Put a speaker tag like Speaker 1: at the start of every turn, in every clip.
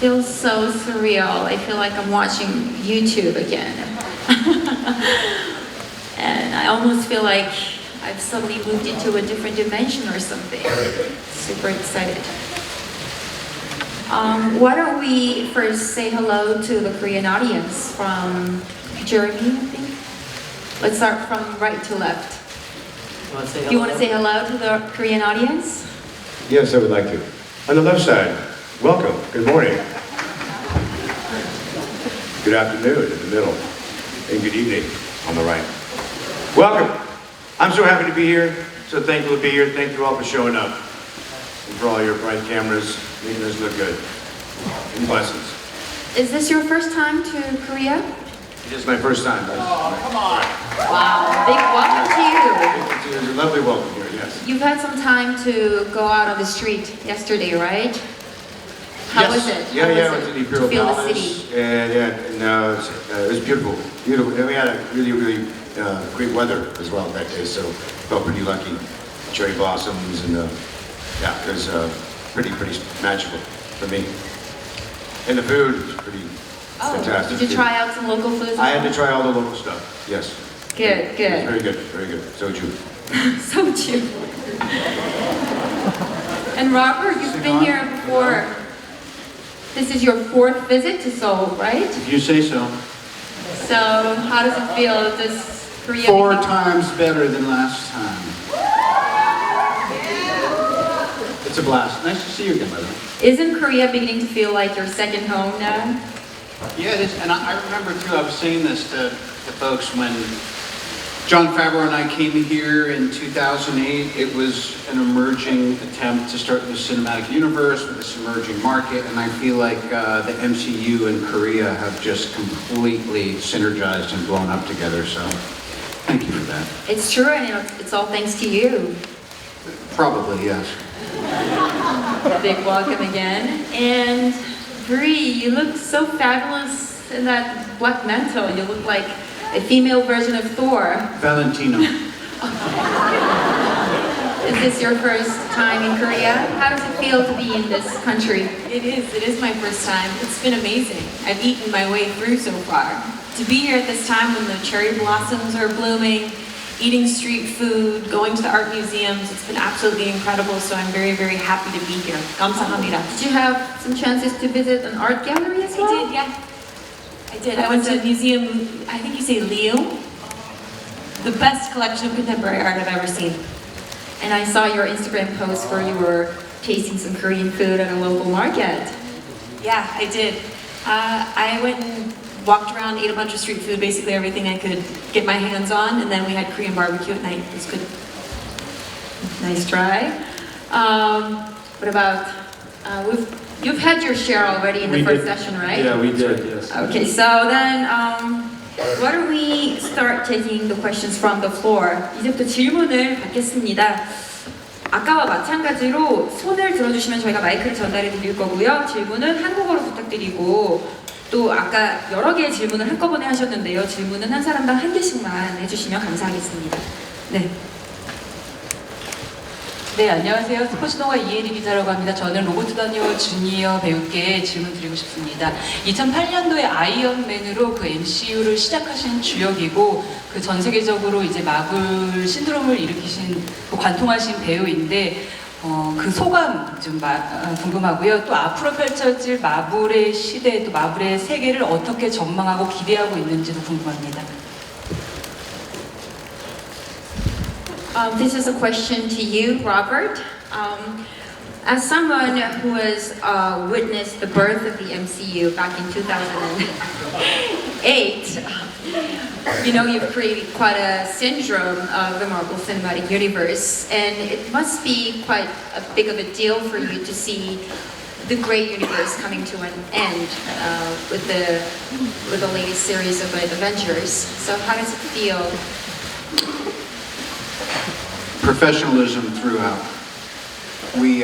Speaker 1: feels so surreal. I feel like I'm watching YouTube again. And I almost feel like I've suddenly moved into a different dimension or something. Super excited. Why don't we first say hello to the Korean audience from Jeremy, I think? Let's start from right to left. Do you want to say hello to the Korean audience?
Speaker 2: Yes, I would like to. On the left side, welcome, good morning. Good afternoon in the middle, and good evening on the right. Welcome. I'm so happy to be here, so thankful to be here. Thank you all for showing up and for all your bright cameras, making us look good. And blessings.
Speaker 1: Is this your first time to Korea?
Speaker 2: It is my first time.
Speaker 3: Oh, come on.
Speaker 1: Wow, big welcome to you.
Speaker 2: It's a lovely welcome here, yes.
Speaker 1: You've had some time to go out on the street yesterday, right? How was it?
Speaker 2: Yeah, I went to the Imperial
Speaker 1: feel the
Speaker 2: Palace,
Speaker 1: city?
Speaker 2: and it was beautiful, beautiful. And we had a really great weather as well that day, so felt pretty lucky. Cherry blossoms, and yeah, it was pretty magical for me. And the food was pretty fantastic.
Speaker 1: Did you try out some local foods?
Speaker 2: I had to try all the local stuff. Yes.
Speaker 1: Good.
Speaker 2: It was very good. Soju.
Speaker 1: Soju. And Robert, you've been here before. This is your fourth visit to Seoul, right?
Speaker 3: If you say so.
Speaker 1: So, how does it feel? Does Korea
Speaker 3: 4 times better than last time. It's a blast. Nice to see you again, by the way.
Speaker 1: Isn't Korea beginning to feel like your second home now?
Speaker 3: Yeah, it is. And I remember, too, I was saying this to folks when Jon Favreau and I came here in 2008. It was an emerging attempt to start this cinematic universe with this emerging market, and I feel like the MCU and Korea have just completely synergized and blown up together, so thank you for that.
Speaker 1: It's true, and it's all thanks to you.
Speaker 3: Probably, yes.
Speaker 1: Big welcome again. And Brie, you look so fabulous in that black mantle. You look like a female version of Thor.
Speaker 3: Valentino.
Speaker 1: Is this your first time in Korea? How does it feel to be in this country?
Speaker 4: It is my first time. It's been amazing. I've eaten my way through so far. To be here at this time when the cherry blossoms are blooming, eating street food, going to the art museums, it's been absolutely incredible, so I'm very happy to be here. 감사합니다.
Speaker 1: Did you have some chances to visit an art gallery as well?
Speaker 4: I did, yeah. I did. I went to a museum, I think you say Leo. The best collection of contemporary art I've ever seen.
Speaker 1: And I saw your Instagram post where you were tasting some Korean food at a local market.
Speaker 4: Yeah, I did. I went and walked around, ate a bunch of street food, basically everything I could get my hands on, and then we had Korean barbecue at night. It was good.
Speaker 1: Nice try. What about, you've had your share already in the first session, right?
Speaker 5: Yeah, we did, yes.
Speaker 1: Okay, so then, why don't we start taking the questions from the floor? 이제부터 질문을 받겠습니다. 아까와 마찬가지로 손을 들어주시면 저희가 마이크를 전달해 드릴 거고요. 질문은 한국어로 부탁드리고, 또 아까 여러 개의 질문을 한꺼번에 하셨는데요. 질문은 한 사람당 한 개씩만 해주시면 감사하겠습니다. 네.
Speaker 6: 네, 안녕하세요. 스포츠동화 이혜리 기자라고 합니다. 저는 로버트 다니오 주니어 배우께 질문 드리고 싶습니다. 2008년도에 아이언맨으로 그 MCU를 시작하신 주역이고, 그 전 세계적으로 이제 마블 신드롬을 일으키신, 관통하신 배우인데, 그 소감 좀 궁금하고요. 또 앞으로 펼쳐질 마블의 시대, 또 마블의 세계를 어떻게 전망하고 기대하고 있는지도 궁금합니다.
Speaker 1: This is a question to you, Robert. As someone who has witnessed the birth of the MCU back in 2008, you know, you've created quite a syndrome of the Marvel Cinematic Universe, and it must be quite a big of a deal for you to see the great universe coming to an end with the latest series of Avengers. So how does it feel?
Speaker 3: Professionalism throughout. We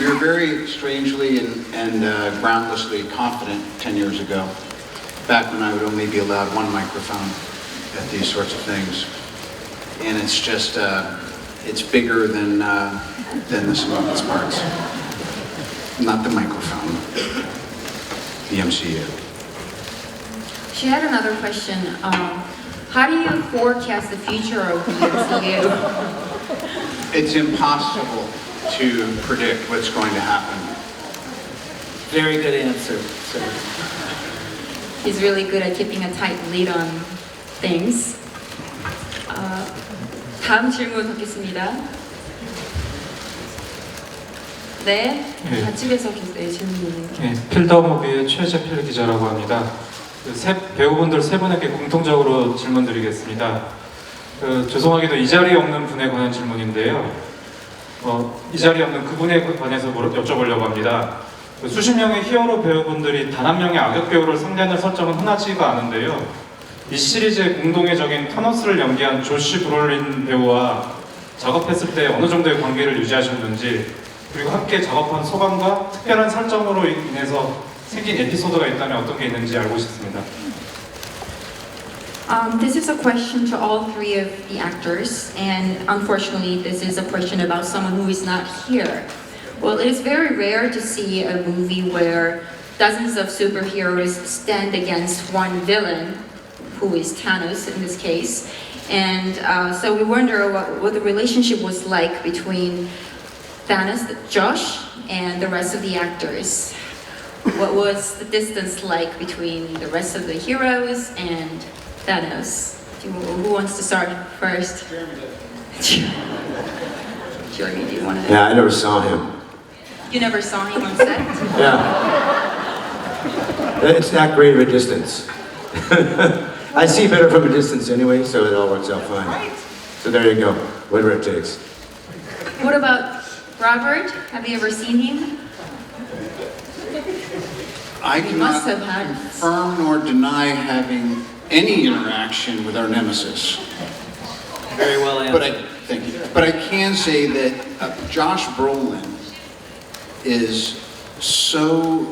Speaker 3: were very strangely and groundlessly confident 10 years ago, back when I would only be allowed one microphone at these sorts of things. And it's just, it's bigger than the sum of its parts. not the microphone. The MCU.
Speaker 1: She had another question. How do you forecast the future of the MCU?
Speaker 3: It's impossible to predict what's going to happen.
Speaker 5: Very good answer. sir.
Speaker 1: He's really good at keeping a tight lid on things. 다음 질문 받겠습니다. 네,
Speaker 7: 네.
Speaker 1: 좌측에서 계세요, 질문이네요.
Speaker 7: 네, 필더무비의 최재필 기자라고 합니다. 배우분들 세 분에게 공통적으로 질문드리겠습니다. 죄송하게도 이 자리에 없는 분에 관한 질문인데요. 이 자리에 없는 그분에 관해서 여쭤보려고 합니다. 수십 명의 히어로 배우분들이 단 한 명의 악역 배우를 상대하는 설정은 흔하지가 않은데요. 이 시리즈의 공동의적인 타노스를 연기한 조시 브롤린 배우와 작업했을 때 어느 정도의 관계를 유지하셨는지, 그리고 함께 작업한 소감과 특별한 설정으로 인해서 생긴 에피소드가 있다면 어떤 게 있는지 알고 싶습니다.
Speaker 1: This is a question to all three of the actors, and unfortunately, this is a question about someone who is not here. Well, it is very rare to see a movie where dozens of superheroes stand against one villain, who is Thanos in this case, and so we wonder what the relationship was like between Thanos, Josh, and the rest of the actors. What was the distance like between the rest of the heroes and Thanos? Who wants to start first? Jeremy, do you want to?
Speaker 2: Yeah, I never saw him.
Speaker 1: You never saw him on set?
Speaker 2: Yeah. It's not great of a distance. I see better from a distance anyway, so it all works out fine. So there you go, whatever it takes.
Speaker 1: What about Robert? Have you ever seen him?
Speaker 3: I
Speaker 1: You
Speaker 3: cannot
Speaker 1: must have had.
Speaker 3: confirm nor deny having any interaction with our nemesis.
Speaker 5: Very well
Speaker 3: But
Speaker 5: answered.
Speaker 3: thank you. But I can say that Josh Brolin is so,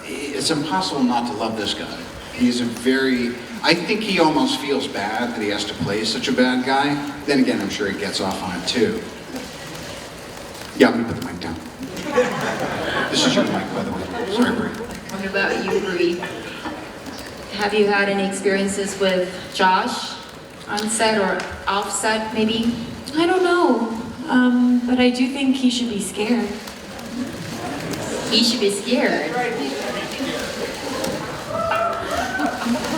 Speaker 3: it's impossible not to love this guy. He's a very, I think he almost feels bad that he has to play such a bad guy. Then again, I'm sure he gets off on it too. Yeah, I'm gonna put the mic down. This is your mic, by the way. Sorry, Brie.
Speaker 1: What about you, Brie? Have you had any experiences with Josh on set or off set, maybe?
Speaker 4: I don't know, but I do think he should be scared.
Speaker 1: He should be scared.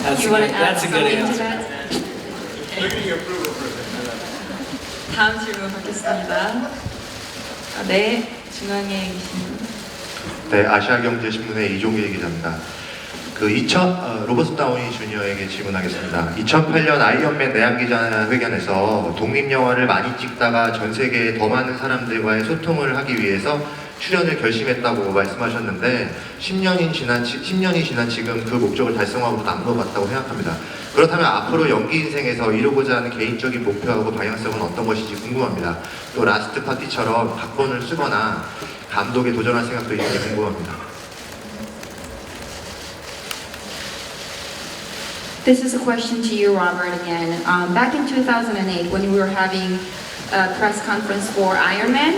Speaker 5: That's
Speaker 1: You
Speaker 5: a
Speaker 1: want
Speaker 5: good,
Speaker 1: to add
Speaker 5: that's a good
Speaker 1: something to
Speaker 5: answer.
Speaker 1: that? 다음 질문 받겠습니다. 네, 중앙에 계신
Speaker 8: 네, 아시아경제신문의 이종길 기자입니다. 로버트 다우니 주니어에게 질문하겠습니다. 2008년 아이언맨 내한기자회견에서 독립영화를 많이 찍다가 전 세계의 더 많은 사람들과의 소통을 하기 위해서 출연을 결심했다고 말씀하셨는데 10년이 지난 지금 그 목적을 달성하고 남은 것 같다고 생각합니다. 그렇다면 앞으로 연기 인생에서 이루고자 하는 개인적인 목표하고 방향성은 어떤 것인지 궁금합니다. 또 라스트 파티처럼 각본을 쓰거나 감독에 도전할 생각도 있는지 궁금합니다.
Speaker 1: This is a question to you, Robert, again. Back in 2008, when we were having a press conference for Iron Man,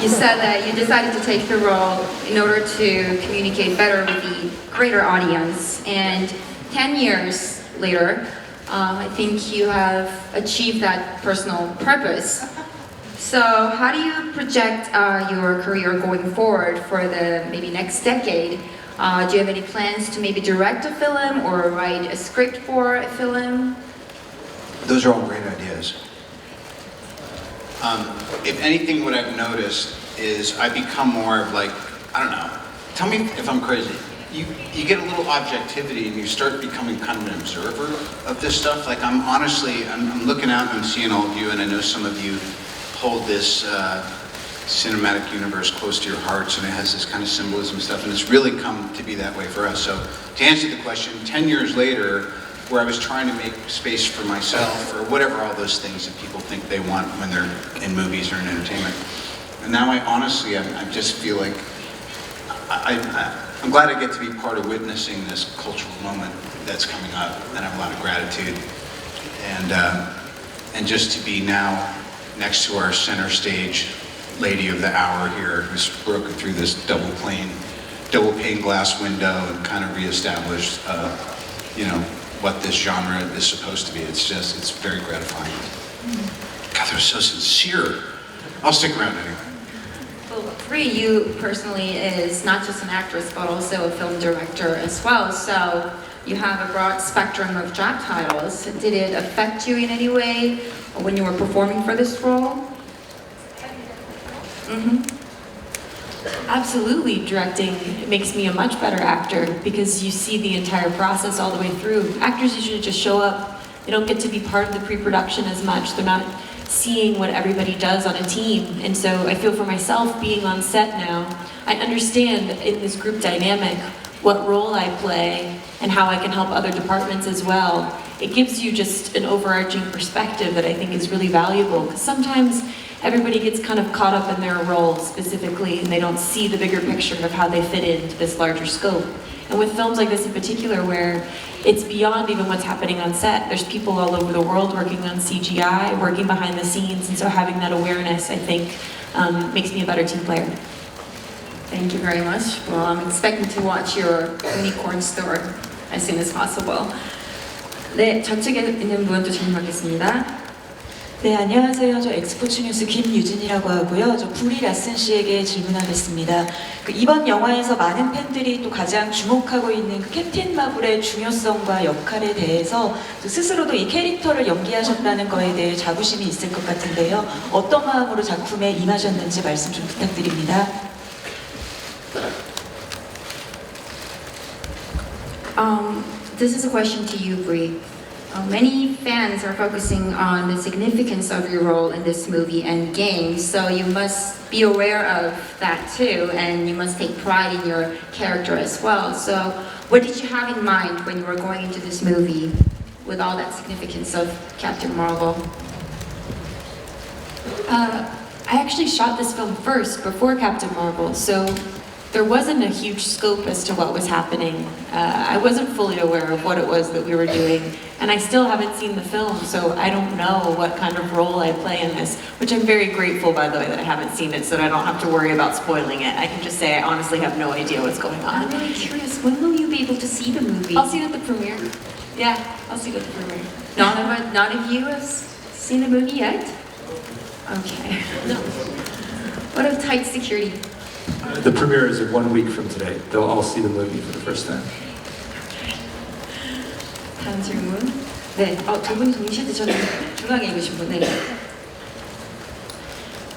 Speaker 1: you said that you decided to take the role in order to communicate better with the greater audience. And 10 years later, I think you have achieved that personal purpose. So how do you project your career going forward for the maybe next decade? Do you have any plans to maybe direct a film or write a script for a film?
Speaker 3: Those are all great ideas. If anything, what I've noticed is I become more of like, I don't know, tell me if I'm crazy. You get a little objectivity and you start becoming kind of an observer of this stuff. Like I'm looking out and I'm seeing all of you, and I know some of you hold this cinematic universe close to your hearts, and it has this kind of symbolism stuff, and it's really come to be that way for us. So to answer the question, 10 years later, where I was trying to make space for myself, or whatever all those things that people think they want when they're in movies or in entertainment. And now I honestly, I just feel like, I'm glad I get to be part of witnessing this cultural moment that's coming up, and I have a lot of gratitude. And just to be now next to our center stage lady of the hour here who's broken through this double pane glass window and kind of reestablished, what this genre is supposed to be. It's very gratifying. God, they're so sincere. I'll stick around anyway.
Speaker 1: Well, Brie, you personally is not just an actress, but also a film director as well. So you have a broad spectrum of job titles. Did it affect you in any way when you were performing for this role?
Speaker 4: Absolutely, directing makes me a much better actor because you see the entire process all the way through. Actors usually just show up. They don't get to be part of the pre-production as much. They're not seeing what everybody does on a team. And so I feel for myself being on set now, I understand in this group dynamic what role I play and how I can help other departments as well. It gives you just an overarching perspective that I think is really valuable because sometimes everybody gets kind of caught up in their role specifically and they don't see the bigger picture of how they fit into this larger scope. And with films like this in particular where it's beyond even what's happening on set, there's people all over the world working on CGI, working behind the scenes, and so having that awareness, I think, makes me a better team player.
Speaker 1: Thank you very much. Well, I'm expecting to watch your unicorn store as soon as possible. 네, 저쪽에 있는 분 또 질문 받겠습니다.
Speaker 9: 네, 안녕하세요. 저 엑스포츠 뉴스 김유진이라고 하고요. 저 브리 라슨 씨에게 질문하겠습니다. 이번 영화에서 많은 팬들이 또 가장 주목하고 있는 캡틴 마블의 중요성과 역할에 대해서 스스로도 이 캐릭터를 연기하셨다는 거에 대해 자부심이 있을 것 같은데요. 어떤 마음으로 작품에 임하셨는지 말씀 좀 부탁드립니다.
Speaker 1: This is a question to you, Brie. Many fans are focusing on the significance of your role in this movie Endgame, so you must be aware of that too, and you must take pride in your character as well. So, what did you have in mind when you were going into this movie with all that significance of Captain Marvel?
Speaker 4: I actually shot this film first before Captain Marvel, so there wasn't a huge scope as to what was happening. I wasn't fully aware of what it was that we were doing, and I still haven't seen the film, so I don't know what kind of role I play in this, which I'm very grateful, by the way, that I haven't seen it, so that I don't have to worry about spoiling it. I can just say I honestly have no idea what's going on.
Speaker 1: I'm really curious, when will you be able to see the movie?
Speaker 4: I'll see it at the premiere. Yeah, I'll see it at the premiere.
Speaker 1: None of you has seen the movie yet? Okay.
Speaker 4: No.
Speaker 1: What a tight security.
Speaker 10: The premiere is 1 week from today. They'll all see the movie for the first time.
Speaker 1: 다음 질문. 네, 두 분이 동시에 드셨는데 중앙에 계신 분. 네.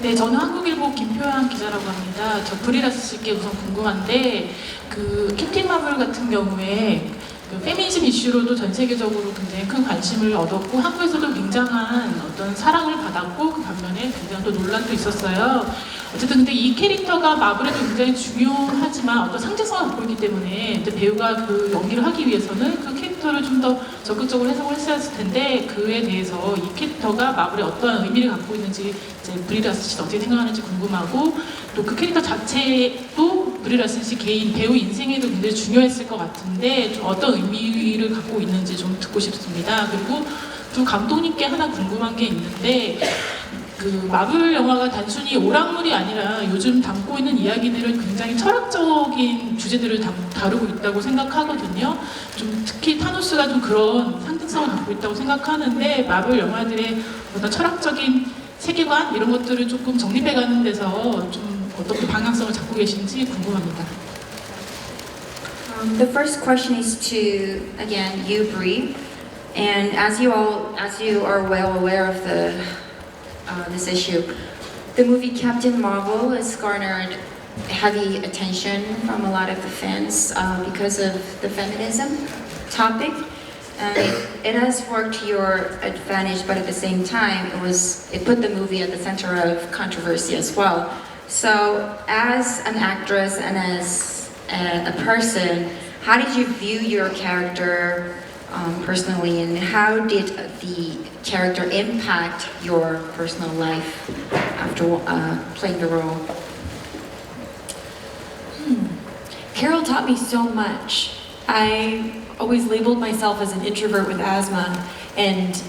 Speaker 11: 네, 저는 한국일보 김표양 기자라고 합니다. 저 브리라스 씨께 우선 궁금한데 캡틴 마블 같은 경우에 페미니즘 이슈로도 전 세계적으로 굉장히 큰 관심을 얻었고 한국에서도 굉장한 어떤 사랑을 받았고 그 반면에 굉장히 또 논란도 있었어요. 어쨌든 근데 이 캐릭터가 마블에도 굉장히 중요하지만 어떤 상징성을 갖고 있기 때문에 배우가 그 연기를 하기 위해서는 그 캐릭터를 좀 더 적극적으로 해석을 했어야 했을 텐데 그에 대해서 이 캐릭터가 마블에 어떤 의미를 갖고 있는지 이제 브리 라슨 씨는 어떻게 생각하는지 궁금하고 또 그 캐릭터 자체도 브리 라슨 씨 개인 배우 인생에도 굉장히 중요했을 것 같은데 좀 어떤 의미를 갖고 있는지 좀 듣고 싶습니다. 그리고 또 감독님께 하나 궁금한 게 있는데 마블 영화가 단순히 오락물이 아니라 요즘 담고 있는 이야기들은 굉장히 철학적인 주제들을 다루고 있다고 생각하거든요. 좀 특히 타노스가 좀 그런 상징성을 갖고 있다고 생각하는데 마블 영화들의 어떤 철학적인 세계관 이런 것들을 조금 정립해가는 데서 좀 어떻게 방향성을 잡고 계신지 궁금합니다.
Speaker 1: The first question is to again you, Brie, and as you are well aware of this issue, the movie Captain Marvel has garnered heavy attention from a lot of the fans because of the feminism topic. And it has worked to your advantage, but at the same time, it put the movie at the center of controversy as well. So, as an actress and as a person, how did you view your character personally, and how did the character impact your personal life after playing the role?
Speaker 4: Carol taught me so much. I always labeled myself as an introvert with asthma, and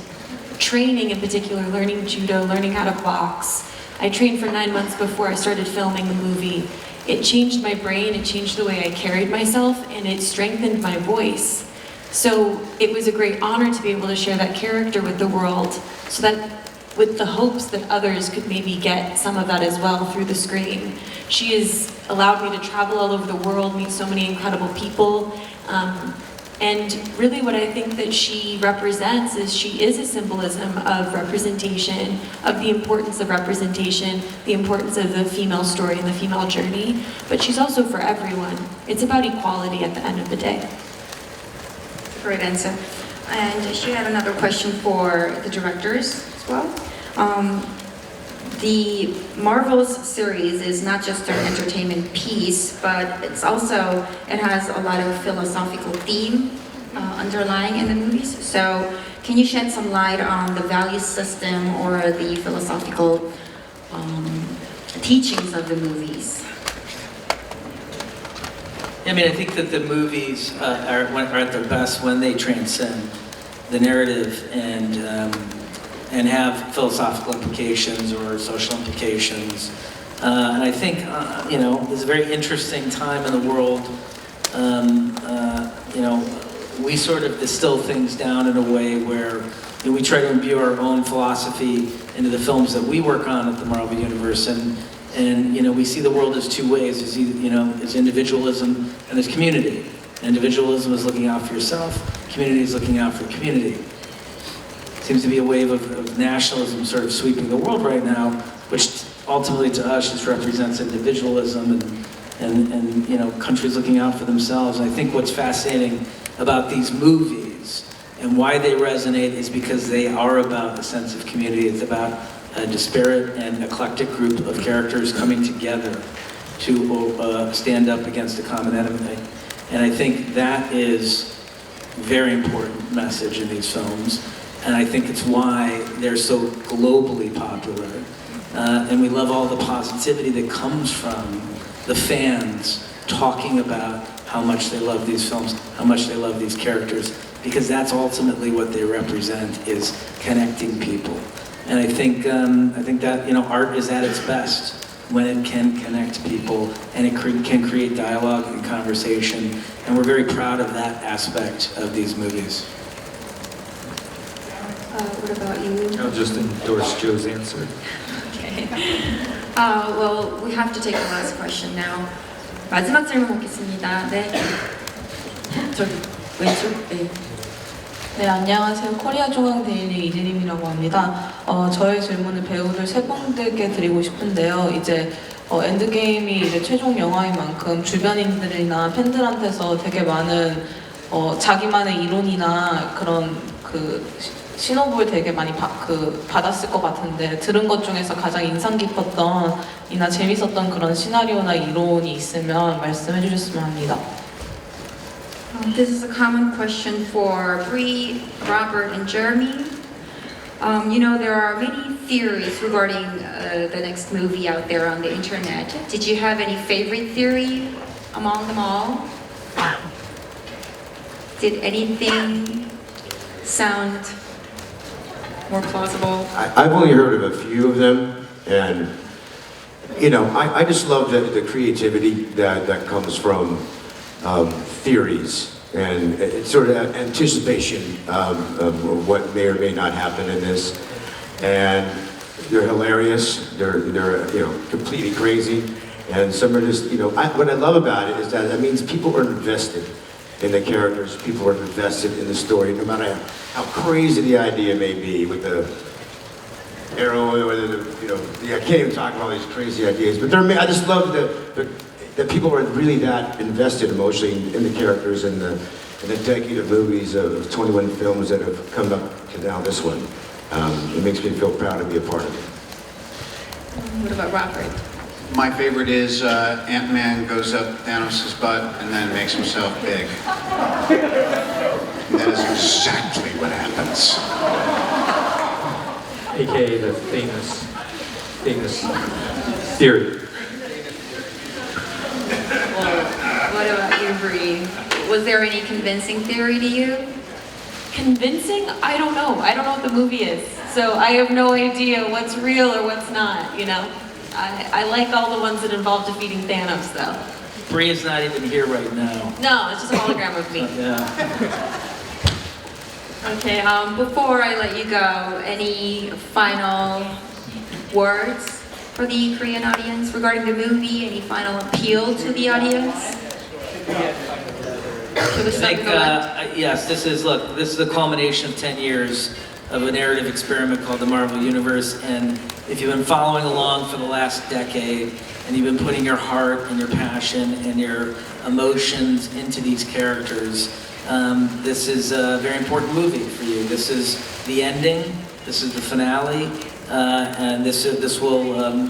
Speaker 4: training in particular, learning judo, learning how to box, I trained for 9 months before I started filming the movie. It changed my brain, it changed the way I carried myself, and it strengthened my voice. So it was a great honor to be able to share that character with the world, so that with the hopes that others could maybe get some of that as well through the screen. She has allowed me to travel all over the world, meet so many incredible people, and really what I think that she represents is she is a symbolism of representation, of the importance of representation, the importance of the female story and the female journey, but she's also for everyone. It's about equality at the end of the day.
Speaker 1: Great answer. And she had another question for the directors as well. The Marvel's series is not just an entertainment piece, but it has a lot of philosophical theme underlying in the movies. So can you shed some light on the value system or the philosophical teachings of the movies?
Speaker 5: I mean, I think that the movies are at their best when they transcend the narrative and have philosophical implications or social implications. And I think, it's a very interesting time in the world. We sort of distill things down in a way where we try to imbue our own philosophy into the films that we work on at the Marvel Universe. And we see the world as two ways, as individualism and as community. Individualism is looking out for yourself, community is looking out for the community. Seems to be a wave of nationalism sort of sweeping the world right now, which ultimately to us just represents individualism and countries looking out for themselves. And I think what's fascinating about these movies and why they resonate is because they are about a sense of community. It's about a disparate and eclectic group of characters coming together to stand up against a common enemy. And I think that is a very important message in these films. And I think it's why they're so globally popular. And we love all the positivity that comes from the fans talking about how much they love these films, how much they love these characters, because that's ultimately what they represent, is connecting people. And I think that art is at its best when it can connect people and it can create dialogue and conversation. And we're very proud of that aspect of these movies.
Speaker 1: What about you?
Speaker 10: I'll just endorse Joe's answer.
Speaker 1: Okay. Well, we have to take the last question now. 마지막 질문 받겠습니다. 네. 저기 왼쪽. 네.
Speaker 12: 네, 안녕하세요. 코리아 중앙데일리 이진임이라고 합니다. 저의 질문은 배우들 세 분들께 드리고 싶은데요. 이제 엔드게임이 이제 최종 영화인 만큼 주변인들이나 팬들한테서 되게 많은 자기만의 이론이나 그런 신호를 되게 많이 받았을 것 같은데, 들은 것 중에서 가장 인상 깊었던 이나 재밌었던 그런 시나리오나 이론이 있으면 말씀해 주셨으면 합니다.
Speaker 1: This is a common question for Brie, Robert, and Jeremy. There are many theories regarding the next movie out there on the internet. Did you have any favorite theory among them all? Did anything sound more plausible?
Speaker 2: I've only heard of a few of them, and I just love the creativity that comes from theories and sort of anticipation of what may or may not happen in this. And they're hilarious. They're completely crazy, and some are just what I love about it is that it means people are invested in the characters. People are invested in the story, no matter how crazy the idea may be with the arrow or I can't even talk about all these crazy ideas. But I just love that people are really that invested emotionally in the characters and the decade of movies of 21 films that have come up to now this one. It makes me feel proud to be a part of it.
Speaker 1: What about Robert?
Speaker 3: My favorite is Ant-Man goes up Thanos' butt and then makes himself big. And that is exactly what happens.
Speaker 10: AKA the famous theory.
Speaker 1: What about you, Brie? Was there any convincing theory to you?
Speaker 4: Convincing? I don't know. I don't know what the movie is. so I have no idea what's real or what's not, you know? I like all the ones that involve defeating Thanos, though.
Speaker 5: Brie is not even here right now.
Speaker 4: No, it's just a hologram of me.
Speaker 5: Yeah.
Speaker 1: Okay, before I let you go, any final words for the Korean audience regarding the movie? Any final appeal to the audience?
Speaker 5: I think, yes, this is the culmination of 10 years of a narrative experiment called the Marvel Universe, and if you've been following along for the last decade, and you've been putting your heart and your passion and your emotions into these characters, this is a very important movie for you. This is the ending, this is the finale, and this will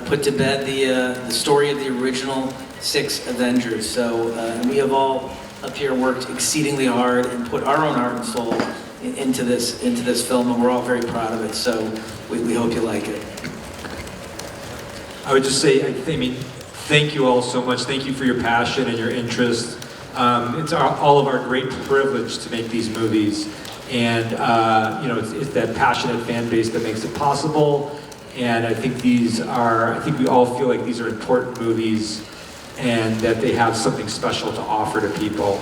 Speaker 5: put to bed the story of the original 6 Avengers. So we have all up here worked exceedingly hard and put our own heart and soul into this film, and we're all very proud of it. So we hope you like it.
Speaker 10: I would just say, I mean, thank you all so much. Thank you for your passion and your interest. It's all of our great privilege to make these movies, and you know, it's that passionate fan base that makes it possible. And I think I think we all feel like these are important movies, and that they have something special to offer to people.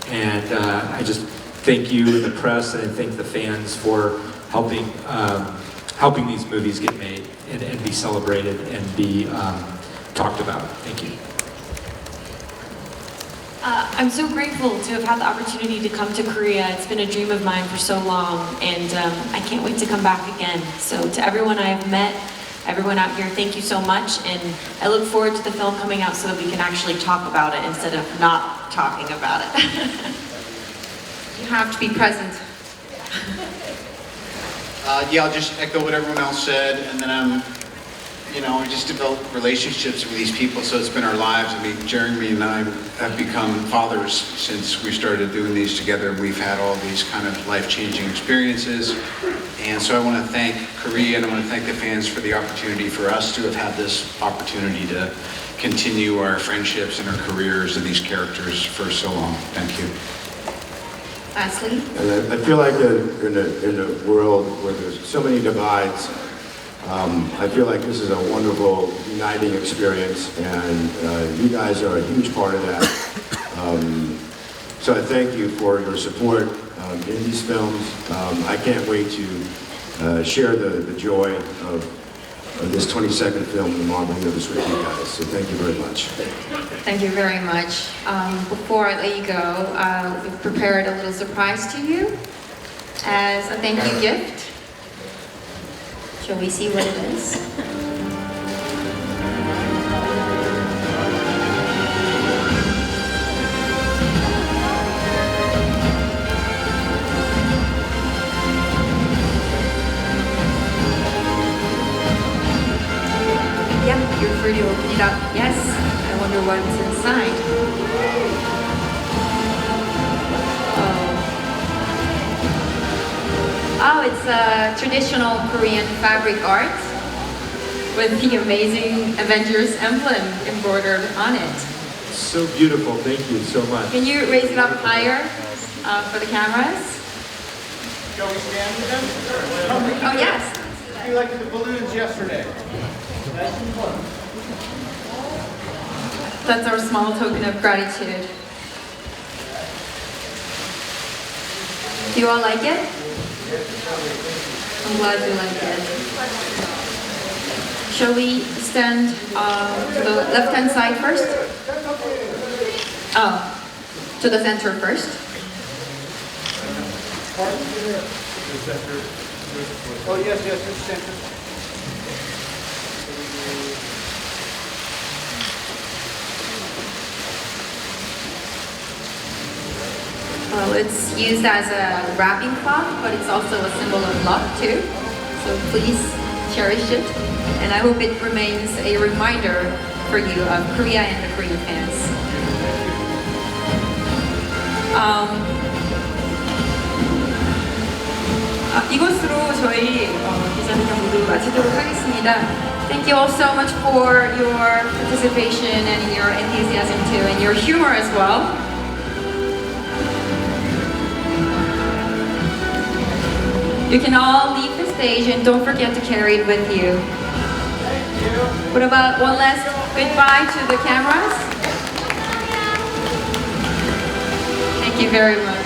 Speaker 10: And I just thank you and the press, and I thank the fans for helping these movies get made and be celebrated and be talked about. Thank you.
Speaker 4: I'm so grateful to have had the opportunity to come to Korea. It's been a dream of mine for so long, and I can't wait to come back again. So to everyone I have met, everyone out here, thank you so much, and I look forward to the film coming out so that we can actually talk about it instead of not talking about it.
Speaker 1: You have to be present.
Speaker 3: Yeah, I'll just echo what everyone else said, and then we just developed relationships with these people, so it's been our lives. I mean, Jeremy and I have become fathers since we started doing these together. We've had all these kind of life-changing experiences, and so I want to thank Korea, and I want to thank the fans for the opportunity for us to have had this opportunity to continue our friendships and our careers of these characters for so long. Thank you.
Speaker 1: Ashley?
Speaker 2: And I feel like in a world where there's so many divides, I feel like this is a wonderful uniting experience, and you guys are a huge part of that. So I thank you for your support in these films. I can't wait to share the joy of this 22nd film in the Marvel Universe with you guys. So thank you very much.
Speaker 1: Thank you very much. Before I let you go, we've prepared a little surprise to you as a thank you gift. Shall we see what it is? Yeah, you're free to open it up. Yes, I wonder what's inside. Oh, it's a traditional Korean fabric art with the amazing Avengers emblem embroidered on it.
Speaker 10: So beautiful. Thank you so much.
Speaker 1: Can you raise it up higher for the cameras?
Speaker 3: Shall we stand with them?
Speaker 1: Oh, yes.
Speaker 3: You liked the balloons yesterday.
Speaker 1: That's our small token of gratitude. Do you all like it? I'm glad you like it. Shall we stand to the left-hand side first? Oh, to the center first.
Speaker 3: Oh, yes, the center.
Speaker 1: Well, it's used as a wrapping cloth, but it's also a symbol of love too. So please cherish it. And I hope it remains a reminder for you of Korea and the Korean fans. 이것으로 저희 기자회견 모두 마치도록 하겠습니다. Thank you all so much for your participation and your enthusiasm too, and your humor as well. You can all leave the stage and don't forget to carry it with you. What about one last goodbye to the cameras? Thank you very much.